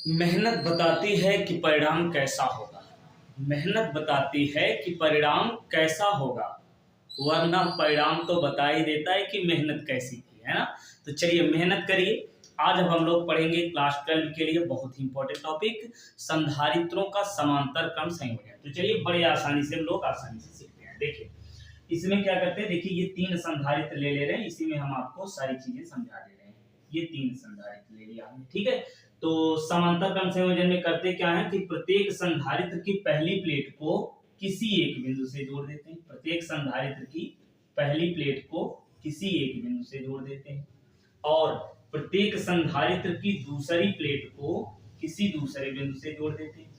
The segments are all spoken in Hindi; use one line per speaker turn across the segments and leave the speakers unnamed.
मेहनत बताती है कि परिणाम कैसा होगा। मेहनत बताती है कि परिणाम कैसा होगा, वरना परिणाम तो बता ही देता है कि मेहनत कैसी थी, है ना। तो चलिए मेहनत करिए। आज अब हम लोग पढ़ेंगे क्लास 12 के लिए बहुत ही इंपॉर्टेंट टॉपिक, संधारित्रों का समांतर क्रम संयोजन। तो चलिए बड़े आसानी से हम लोग आसानी से सीखते हैं। देखिए इसमें क्या करते हैं, देखिए ये तीन संधारित्र ले रहे हैं, इसी में हम आपको सारी चीजें समझा दे रहे हैं। ये तीन संधारित्र ले लिया हमने, ठीक है। तो समांतर क्रम संयोजन में करते क्या है कि प्रत्येक संधारित्र की पहली प्लेट को किसी एक बिंदु से जोड़ देते हैं। प्रत्येक संधारित्र की पहली प्लेट को किसी एक बिंदु से जोड़ देते हैं और प्रत्येक संधारित्र की दूसरी प्लेट को किसी दूसरे बिंदु से जोड़ देते हैं।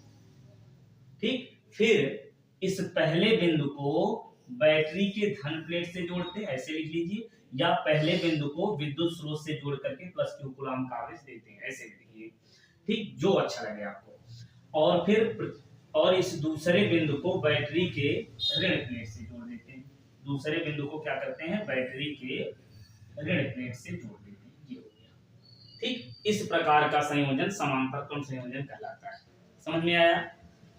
ठीक, फिर इस पहले बिंदु को बैटरी के धन प्लेट से जोड़ते हैं, ऐसे लिख लीजिए, या पहले बिंदु को विद्युत स्रोत से जोड़ करके प्लस क्यू कूलम का आवेश देते हैं, ऐसे लिखिए। ठीक, जो अच्छा लगे आपको। और फिर और इस दूसरे बिंदु को बैटरी के ऋण प्लेट से जोड़ देते हैं। दूसरे बिंदु को क्या करते हैं, बैटरी के ऋण प्लेट से जोड़ देते हैं। ये हो गया। ठीक, इस प्रकार का संयोजन समांतर क्रम संयोजन कहलाता है। समझ में आया?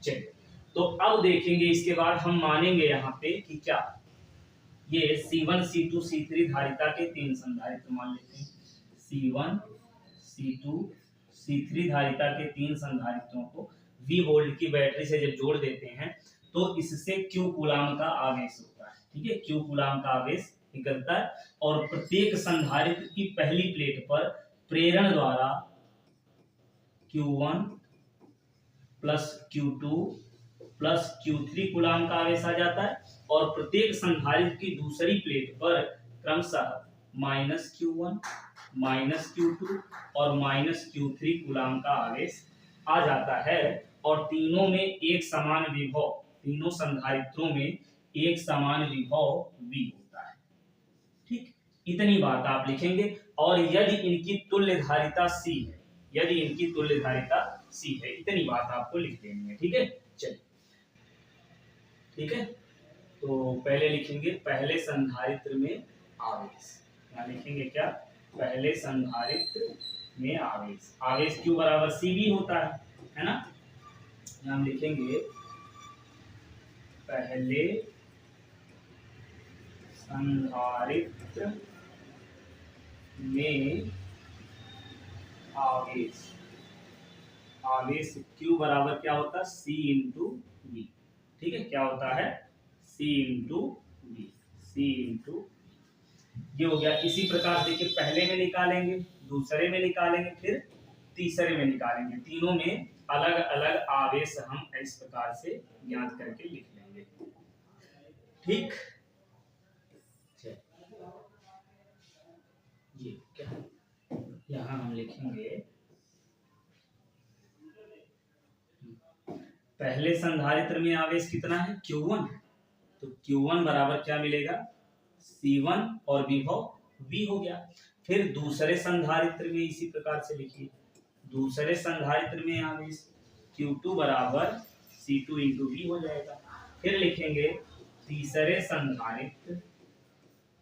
चलिए तो अब देखेंगे, इसके बाद हम मानेंगे यहाँ पे कि क्या ये C1 C2 C3 धारिता के तीन संधारित्र मान लेते हैं। C1 C2 C3 धारिता के तीन संधारित्रों को V वोल्ट की बैटरी से जब जोड़ देते हैं तो इससे Q कूलम का आवेश होता है। ठीक है, Q कूलम का आवेश निकलता है और प्रत्येक संधारित्र की पहली प्लेट पर प्रेरण द्वारा Q1 plus Q2 plus Q3 coulomb का आवेश आ जाता है और प्रत्येक संधारित्र की दूसरी प्लेट पर क्रमशः माइनस Q1 माइनस Q2 और माइनस Q3 कूलम का आवेश आ जाता है और तीनों में एक समान विभव, तीनों संधारित्रों में एक समान विभव V होता है। ठीक, इतनी बात आप लिखेंगे। और यदि इनकी तुल्य धारिता C है, यदि इनकी तुल्य धारिता C है, इतनी बात आपको लिख देनी है। ठीक है, चलिए ठीक है। तो पहले लिखेंगे पहले संधारित्र में आवेश, यहाँ लिखेंगे क्या, पहले संधारित्र में आवेश, आवेश Q बराबर CV होता है ना। हम लिखेंगे पहले संधारित्र में आवेश, आवेश Q बराबर क्या होता है, C इंटू V। ठीक है, क्या होता है, C into V, C into ये हो गया। इसी प्रकार देखिए पहले में निकालेंगे, दूसरे में निकालेंगे, फिर तीसरे में निकालेंगे, तीनों में अलग अलग आवेश हम इस प्रकार से ज्ञात करके लिख लेंगे। ठीक, ये क्या, यहाँ हम लिखेंगे पहले संधारित्र में आवेश कितना है, Q1 है, तो Q1 बराबर क्या मिलेगा, C1 और विभव V हो गया। फिर दूसरे संधारित्र में इसी प्रकार से लिखिए, दूसरे संधारित्र में आवेश Q2 बराबर C2 इंटू V हो जाएगा। फिर लिखेंगे तीसरे संधारित्र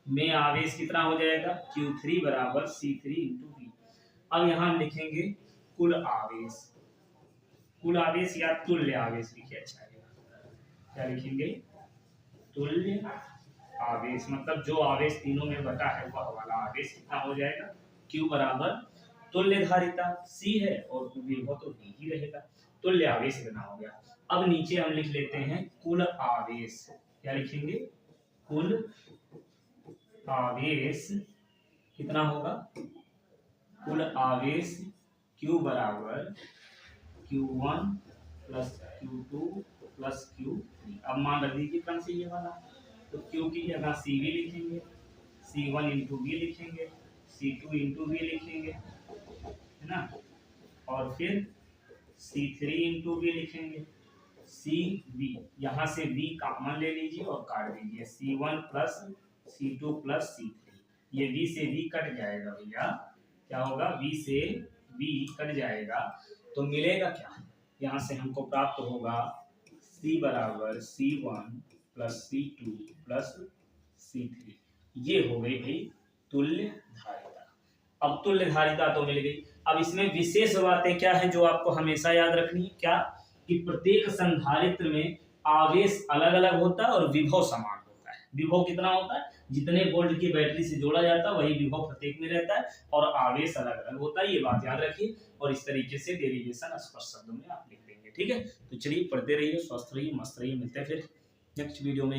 में आवेश कितना हो जाएगा, Q3 बराबर C3 इंटू V। अब यहाँ हम लिखेंगे कुल आवेश, कुल आवेश या तुल्य आवेश लिखिए, अच्छा है। क्या लिखेंगे, तुल्य आवेश, मतलब जो आवेश तीनों में बटा है वह वाला आवेश कितना हो जाएगा, Q बराबर तुल्य धारिता C है और विभव तो V ही रहेगा, तुल्य आवेश बना हो गया। अब नीचे हम लिख लेते हैं कुल आवेश, क्या लिखेंगे, कुल आवेश कितना होगा, कुल आवेश Q बराबर Q1 plus Q2 plus Q3। अब मान रख दीजिए क्रम से ये वाला, तो Q की जगह CV लिखेंगे, C1 इंटू V लिखेंगे, C2 इंटू V लिखेंगे, है ना, और फिर C3 इंटू V लिखेंगे, CV, यहाँ से V कॉमन ले लीजिए और काट दीजिए, C1 plus C2 plus C3, ये V से V कट जाएगा भैया, क्या होगा, V से V कट जाएगा तो मिलेगा क्या, यहाँ से हमको प्राप्त होगा C बराबर C1 plus C2 plus C3। ये हो गई भाई तुल्य धारिता। अब तुल्य धारिता तो मिल गई। अब इसमें विशेष बातें क्या है जो आपको हमेशा याद रखनी है, क्या कि प्रत्येक संधारित्र में आवेश अलग अलग होता है और विभव समान होता है। विभव कितना होता है, जितने वोल्ट की बैटरी से जोड़ा जाता है वही विभव प्रत्येक में रहता है, और आवेश अलग अलग होता है, ये बात याद रखिए। और इस तरीके से डेरिवेशन स्पष्ट शब्दों में आप लिख देंगे। ठीक है, तो चलिए पढ़ते रहिए, स्वस्थ रहिए, मस्त रहिए, मिलते हैं फिर नेक्स्ट वीडियो में।